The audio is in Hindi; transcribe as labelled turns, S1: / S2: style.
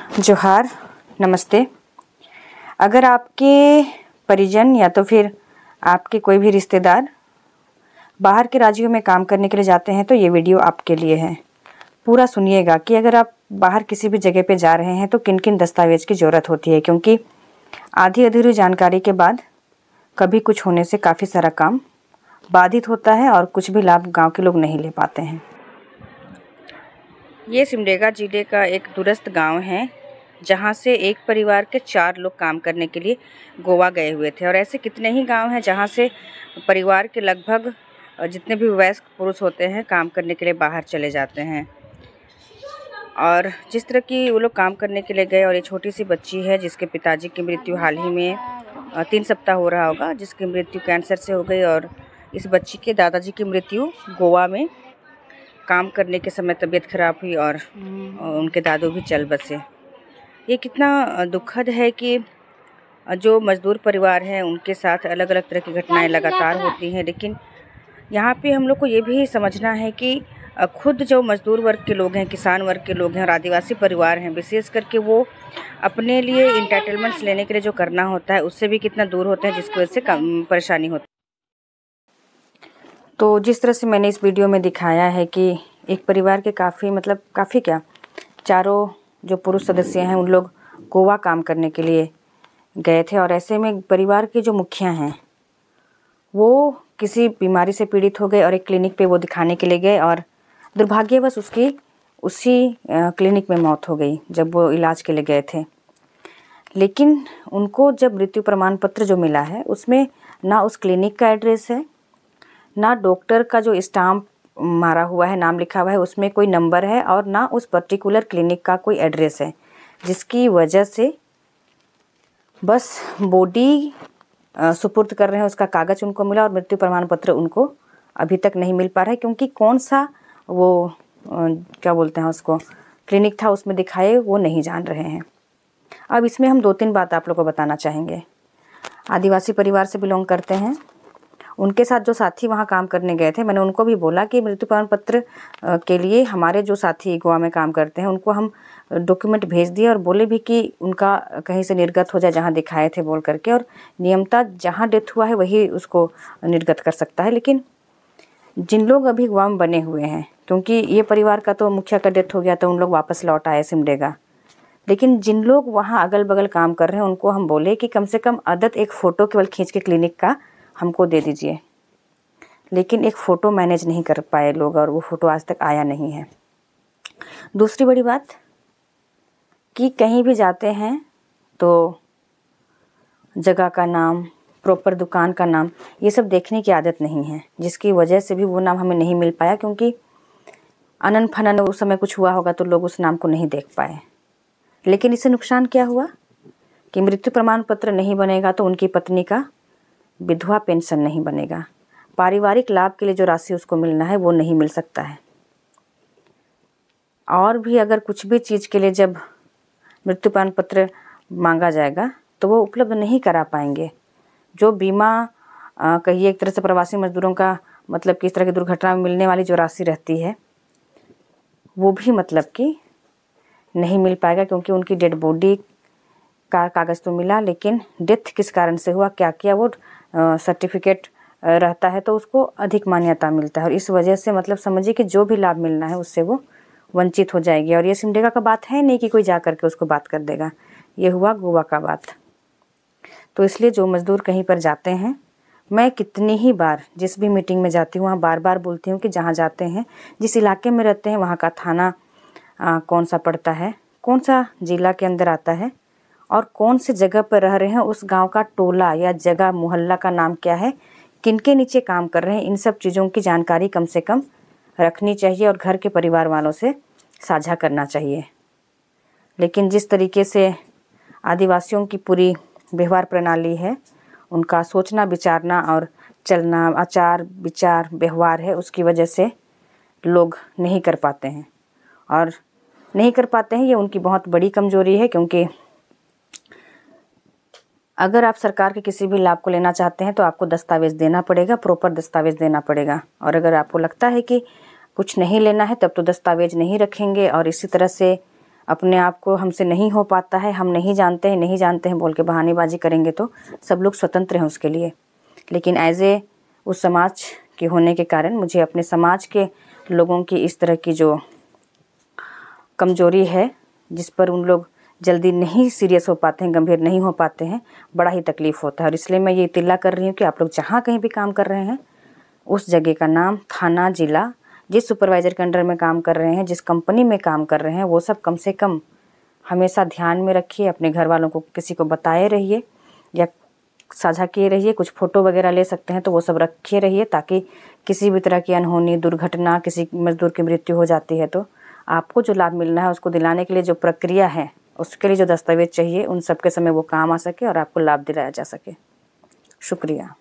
S1: जोहार, नमस्ते। अगर आपके परिजन या तो फिर आपके कोई भी रिश्तेदार बाहर के राज्यों में काम करने के लिए जाते हैं तो ये वीडियो आपके लिए है। पूरा सुनिएगा कि अगर आप बाहर किसी भी जगह पे जा रहे हैं तो किन किन दस्तावेज़ की ज़रूरत होती है, क्योंकि आधी अधूरी जानकारी के बाद कभी कुछ होने से काफ़ी सारा काम बाधित होता है और कुछ भी लाभ गाँव के लोग नहीं ले पाते हैं। ये सिमडेगा जिले का एक दूरस्थ गांव है जहां से एक परिवार के 4 लोग काम करने के लिए गोवा गए हुए थे। और ऐसे कितने ही गांव हैं जहां से परिवार के लगभग जितने भी वयस्क पुरुष होते हैं काम करने के लिए बाहर चले जाते हैं। और जिस तरह की वो लोग काम करने के लिए गए, और ये छोटी सी बच्ची है जिसके पिताजी की मृत्यु हाल ही में 3 सप्ताह हो रहा होगा, जिसकी मृत्यु कैंसर से हो गई। और इस बच्ची के दादाजी की मृत्यु गोवा में काम करने के समय तबीयत खराब हुई और उनके दादू भी चल बसे। ये कितना दुखद है कि जो मज़दूर परिवार हैं उनके साथ अलग अलग तरह की घटनाएं लगातार होती हैं। लेकिन यहाँ पे हम लोग को ये भी समझना है कि खुद जो मज़दूर वर्ग के लोग हैं, किसान वर्ग के लोग हैं और आदिवासी परिवार हैं, विशेष करके वो अपने लिए इंटाइटलमेंट्स लेने के लिए जो करना होता है उससे भी कितना दूर होते हैं, जिसकी वजह से परेशानी होती है। तो जिस तरह से मैंने इस वीडियो में दिखाया है कि एक परिवार के काफ़ी क्या चारों जो पुरुष सदस्य हैं उन लोग गोवा काम करने के लिए गए थे। और ऐसे में परिवार के जो मुखिया हैं वो किसी बीमारी से पीड़ित हो गए और एक क्लिनिक पे वो दिखाने के लिए गए और दुर्भाग्यवश उसकी उसी क्लिनिक में मौत हो गई जब वो इलाज के लिए गए थे। लेकिन उनको जब मृत्यु प्रमाण पत्र जो मिला है उसमें ना उस क्लिनिक का एड्रेस है, ना डॉक्टर का जो स्टाम्प मारा हुआ है, नाम लिखा हुआ है, उसमें कोई नंबर है, और ना उस पर्टिकुलर क्लिनिक का कोई एड्रेस है, जिसकी वजह से बस बॉडी सुपुर्द कर रहे हैं, उसका कागज़ उनको मिला और मृत्यु प्रमाण पत्र उनको अभी तक नहीं मिल पा रहा है, क्योंकि कौन सा वो क्या बोलते हैं उसको क्लिनिक था उसमें दिखाए वो नहीं जान रहे हैं। अब इसमें हम 2-3 बात आप लोगों को बताना चाहेंगे। आदिवासी परिवार से बिलोंग करते हैं, उनके साथ जो साथी वहाँ काम करने गए थे, मैंने उनको भी बोला कि मृत्यु प्रमाण पत्र के लिए हमारे जो साथी गोवा में काम करते हैं उनको हम डॉक्यूमेंट भेज दिए और बोले भी कि उनका कहीं से निर्गत हो जाए जहाँ दिखाए थे बोल करके, और नियमतः जहाँ डेथ हुआ है वही उसको निर्गत कर सकता है। लेकिन जिन लोग अभी गोवा में बने हुए हैं, क्योंकि ये परिवार का तो मुखिया का डेथ हो गया तो उन लोग वापस लौट आए सिमडेगा, लेकिन जिन लोग वहाँ अगल बगल काम कर रहे हैं उनको हम बोले कि कम से कम अदद एक फ़ोटो केवल खींच के क्लिनिक का हमको दे दीजिए। लेकिन एक फ़ोटो मैनेज नहीं कर पाए लोग और वो फ़ोटो आज तक आया नहीं है। दूसरी बड़ी बात कि कहीं भी जाते हैं तो जगह का नाम, प्रॉपर दुकान का नाम, ये सब देखने की आदत नहीं है, जिसकी वजह से भी वो नाम हमें नहीं मिल पाया, क्योंकि अनन फनन उस समय कुछ हुआ होगा तो लोग उस नाम को नहीं देख पाए। लेकिन इससे नुकसान क्या हुआ कि मृत्यु प्रमाण पत्र नहीं बनेगा तो उनकी पत्नी का विधवा पेंशन नहीं बनेगा, पारिवारिक लाभ के लिए जो राशि उसको मिलना है वो नहीं मिल सकता है। और भी अगर कुछ भी चीज़ के लिए जब मृत्यु प्रमाण पत्र मांगा जाएगा तो वो उपलब्ध नहीं करा पाएंगे। जो बीमा कहिए एक तरह से प्रवासी मजदूरों का किस तरह की दुर्घटना में मिलने वाली जो राशि रहती है वो भी कि नहीं मिल पाएगा, क्योंकि उनकी डेड बॉडी का कागज़ तो मिला लेकिन डेथ किस कारण से हुआ, क्या किया, वो सर्टिफिकेट रहता है तो उसको अधिक मान्यता मिलता है। और इस वजह से समझिए कि जो भी लाभ मिलना है उससे वो वंचित हो जाएगी। और ये सिमडेगा का बात है नहीं कि कोई जा करके उसको बात कर देगा, ये हुआ गोवा का बात। तो इसलिए जो मज़दूर कहीं पर जाते हैं, मैं कितनी ही बार जिस भी मीटिंग में जाती हूँ वहाँ बार बार बोलती हूँ कि जहाँ जाते हैं, जिस इलाके में रहते हैं, वहाँ का थाना कौन सा पड़ता है, कौन सा जिला के अंदर आता है और कौन से जगह पर रह रहे हैं, उस गांव का टोला या जगह मोहल्ला का नाम क्या है, किनके नीचे काम कर रहे हैं, इन सब चीज़ों की जानकारी कम से कम रखनी चाहिए और घर के परिवार वालों से साझा करना चाहिए। लेकिन जिस तरीके से आदिवासियों की पूरी व्यवहार प्रणाली है, उनका सोचना विचारना और चलना, आचार विचार व्यवहार है, उसकी वजह से लोग नहीं कर पाते हैं। और नहीं कर पाते हैं ये उनकी बहुत बड़ी कमजोरी है, क्योंकि अगर आप सरकार के किसी भी लाभ को लेना चाहते हैं तो आपको दस्तावेज़ देना पड़ेगा, प्रॉपर दस्तावेज़ देना पड़ेगा। और अगर आपको लगता है कि कुछ नहीं लेना है तब तो दस्तावेज़ नहीं रखेंगे और इसी तरह से अपने आप को हमसे नहीं हो पाता है, हम नहीं जानते हैं बोल के बहानेबाजी करेंगे तो सब लोग स्वतंत्र हैं उसके लिए। लेकिन एज ए उस समाज के होने के कारण मुझे अपने समाज के लोगों की इस तरह की जो कमजोरी है, जिस पर उन लोग जल्दी नहीं सीरियस हो पाते हैं, गंभीर नहीं हो पाते हैं, बड़ा ही तकलीफ़ होता है। और इसलिए मैं ये इत्तला कर रही हूँ कि आप लोग जहाँ कहीं भी काम कर रहे हैं, उस जगह का नाम, थाना, जिला, जिस सुपरवाइज़र के अंडर में काम कर रहे हैं, जिस कंपनी में काम कर रहे हैं, वो सब कम से कम हमेशा ध्यान में रखिए। अपने घर वालों को किसी को बताए रहिए या साझा किए रहिए। कुछ फ़ोटो वगैरह ले सकते हैं तो वो सब रखे रहिए, ताकि किसी भी तरह की अनहोनी दुर्घटना, किसी मज़दूर की मृत्यु हो जाती है तो आपको जो लाभ मिलना है उसको दिलाने के लिए जो प्रक्रिया है, उसके लिए जो दस्तावेज़ चाहिए, उन सब के समय वो काम आ सके और आपको लाभ दिलाया जा सके। शुक्रिया।